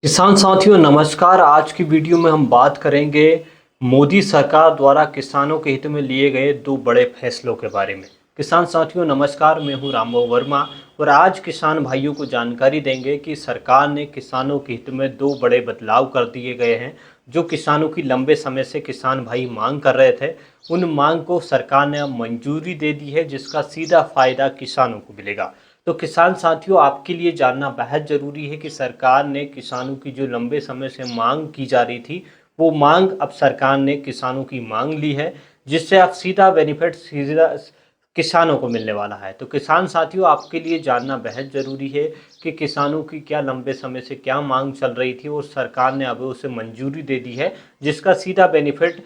किसान साथियों नमस्कार। आज की वीडियो में हम बात करेंगे मोदी सरकार द्वारा किसानों के हित में लिए गए दो बड़े फैसलों के बारे में। किसान साथियों नमस्कार, मैं हूं रामबाबू वर्मा और आज किसान भाइयों को जानकारी देंगे कि सरकार ने किसानों के हित में दो बड़े बदलाव कर दिए गए हैं। जो किसानों की लंबे समय से किसान भाई मांग कर रहे थे, उन मांग को सरकार ने अब मंजूरी दे दी है, जिसका सीधा फायदा किसानों को मिलेगा। तो किसान साथियों, आपके लिए जानना बेहद ज़रूरी है कि सरकार ने किसानों की जो लंबे समय से मांग की जा रही थी, वो मांग अब सरकार ने किसानों की मांग ली है, जिससे अब सीधा बेनिफिट सीधा किसानों को मिलने वाला है। तो किसान साथियों, आपके लिए जानना बेहद ज़रूरी है कि किसानों की क्या लंबे समय से क्या मांग चल रही थी और सरकार ने अब उसे मंजूरी दे दी है, जिसका सीधा बेनिफिट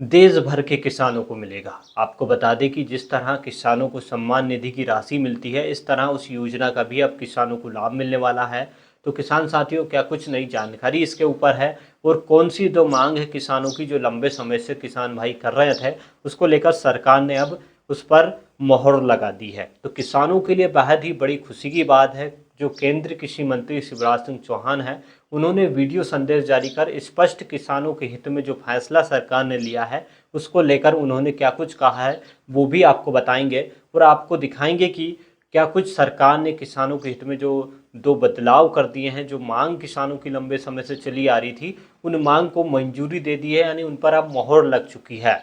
देश भर के किसानों को मिलेगा। आपको बता दें कि जिस तरह किसानों को सम्मान निधि की राशि मिलती है, इस तरह उस योजना का भी अब किसानों को लाभ मिलने वाला है। तो किसान साथियों, क्या कुछ नई जानकारी इसके ऊपर है और कौन सी दो मांग है किसानों की जो लंबे समय से किसान भाई कर रहे थे, उसको लेकर सरकार ने अब उस पर मोहर लगा दी है। तो किसानों के लिए बेहद ही बड़ी खुशी की बात है। जो केंद्रीय कृषि मंत्री शिवराज सिंह चौहान हैं, उन्होंने वीडियो संदेश जारी कर स्पष्ट किसानों के हित में जो फैसला सरकार ने लिया है, उसको लेकर उन्होंने क्या कुछ कहा है, वो भी आपको बताएंगे और आपको दिखाएंगे कि क्या कुछ सरकार ने किसानों के हित में जो दो बदलाव कर दिए हैं। जो मांग किसानों की लंबे समय से चली आ रही थी, उन मांग को मंजूरी दे दी है, यानी उन पर अब मोहर लग चुकी है।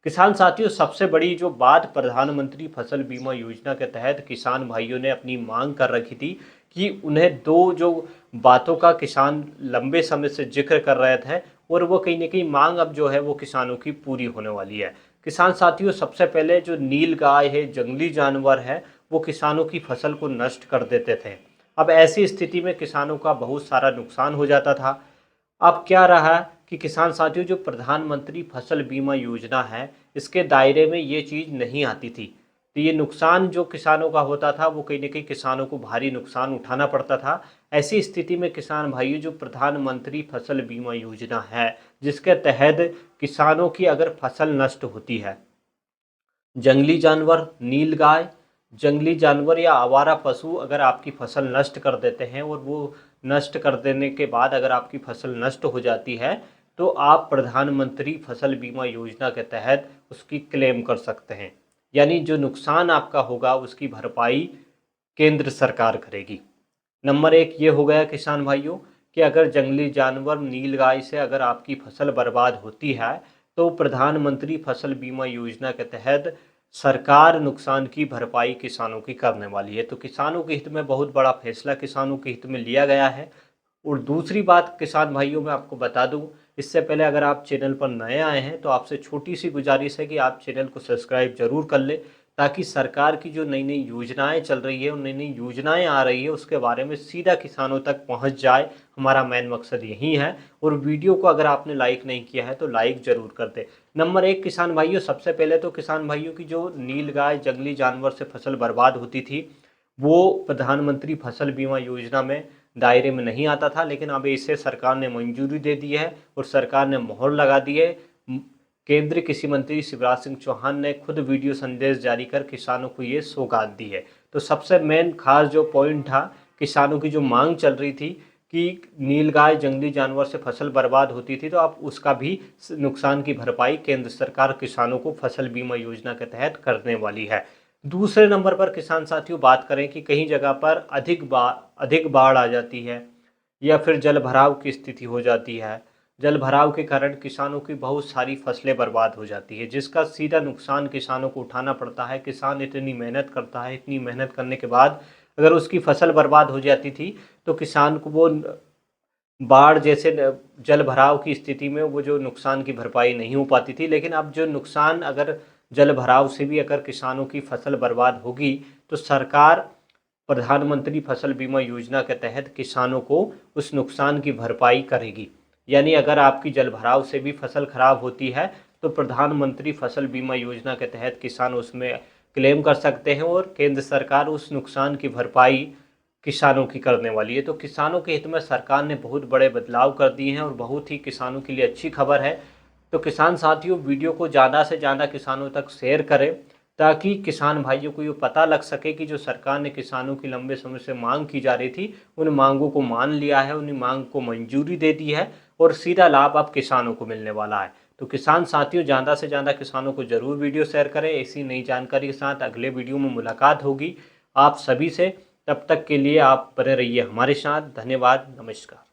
किसान साथियों, सबसे बड़ी जो बात, प्रधानमंत्री फसल बीमा योजना के तहत किसान भाइयों ने अपनी मांग कर रखी थी कि उन्हें दो जो बातों का किसान लंबे समय से जिक्र कर रहे थे, और वो कहीं ना कहीं मांग अब जो है वो किसानों की पूरी होने वाली है। किसान साथियों, सबसे पहले जो नील गाय है, जंगली जानवर है, वो किसानों की फसल को नष्ट कर देते थे। अब ऐसी स्थिति में किसानों का बहुत सारा नुकसान हो जाता था। अब क्या रहा कि किसान साथियों, जो प्रधानमंत्री फसल बीमा योजना है, इसके दायरे में ये चीज़ नहीं आती थी। तो ये नुकसान जो किसानों का होता था, वो कहीं ना कहीं किसानों को भारी नुकसान उठाना पड़ता था। ऐसी स्थिति में किसान भाइयों, जो प्रधानमंत्री फसल बीमा योजना है, जिसके तहत किसानों की अगर फसल नष्ट होती है, जंगली जानवर, नीलगाय, जंगली जानवर या आवारा पशु अगर आपकी फसल नष्ट कर देते हैं, और वो नष्ट कर देने के बाद अगर आपकी फसल नष्ट हो जाती है, तो आप प्रधानमंत्री फसल बीमा योजना के तहत उसकी क्लेम कर सकते हैं। यानी जो नुकसान आपका होगा, उसकी भरपाई केंद्र सरकार करेगी। नंबर एक ये हो गया किसान भाइयों कि अगर जंगली जानवर नीलगाय से अगर आपकी फसल बर्बाद होती है, तो प्रधानमंत्री फसल बीमा योजना के तहत सरकार नुकसान की भरपाई किसानों की करने वाली है। तो किसानों के हित में बहुत बड़ा फैसला किसानों के हित में लिया गया है। और दूसरी बात किसान भाइयों, मैं आपको बता दूं, इससे पहले अगर आप चैनल पर नए आए हैं तो आपसे छोटी सी गुजारिश है कि आप चैनल को सब्सक्राइब जरूर कर लें, ताकि सरकार की जो नई नई योजनाएं चल रही है, उन नई नई योजनाएं आ रही है, उसके बारे में सीधा किसानों तक पहुंच जाए। हमारा मेन मकसद यही है। और वीडियो को अगर आपने लाइक नहीं किया है तो लाइक ज़रूर कर दें। नंबर एक किसान भाइयों, सबसे पहले तो किसान भाइयों की जो नीलगाय, जंगली जानवर से फसल बर्बाद होती थी, वो प्रधानमंत्री फसल बीमा योजना में दायरे में नहीं आता था, लेकिन अब इसे सरकार ने मंजूरी दे दी है और सरकार ने मोहर लगा दी है। केंद्रीय कृषि मंत्री शिवराज सिंह चौहान ने खुद वीडियो संदेश जारी कर किसानों को ये सौगात दी है। तो सबसे मेन खास जो पॉइंट था, किसानों की जो मांग चल रही थी कि नीलगाय, जंगली जानवर से फसल बर्बाद होती थी, तो अब उसका भी नुकसान की भरपाई केंद्र सरकार किसानों को फसल बीमा योजना के तहत करने वाली है। दूसरे नंबर पर किसान साथियों बात करें कि कहीं जगह पर अधिक बाढ़ आ जाती है, या फिर जल भराव की स्थिति हो जाती है। जल भराव के कारण किसानों की बहुत सारी फसलें बर्बाद हो जाती है, जिसका सीधा नुकसान किसानों को उठाना पड़ता है। किसान इतनी मेहनत करता है, इतनी मेहनत करने के बाद अगर उसकी फसल बर्बाद हो जाती थी, तो किसान को वो बाढ़ जैसे जल भराव की स्थिति में वो जो नुकसान की भरपाई नहीं हो पाती थी। लेकिन अब जो नुकसान अगर जल भराव से भी अगर किसानों की फसल बर्बाद होगी, तो सरकार प्रधानमंत्री फसल बीमा योजना के तहत किसानों को उस नुकसान की भरपाई करेगी। यानी अगर आपकी जल भराव से भी फसल खराब होती है, तो प्रधानमंत्री फसल बीमा योजना के तहत किसान उसमें क्लेम कर सकते हैं और केंद्र सरकार उस नुकसान की भरपाई किसानों की करने वाली है। तो किसानों के हित में सरकार ने बहुत बड़े बदलाव कर दिए हैं और बहुत ही किसानों के लिए अच्छी खबर है। तो किसान साथियों, वीडियो को ज़्यादा से ज़्यादा किसानों तक शेयर करें, ताकि किसान भाइयों को ये पता लग सके कि जो सरकार ने किसानों की लंबे समय से मांग की जा रही थी, उन मांगों को मान लिया है, उन मांग को मंजूरी दे दी है और सीधा लाभ अब किसानों को मिलने वाला है। तो किसान साथियों, ज़्यादा से ज़्यादा किसानों को ज़रूर वीडियो शेयर करें। ऐसी नई जानकारी के साथ अगले वीडियो में मुलाकात होगी आप सभी से। तब तक के लिए आप बने रहिए हमारे साथ। धन्यवाद, नमस्कार।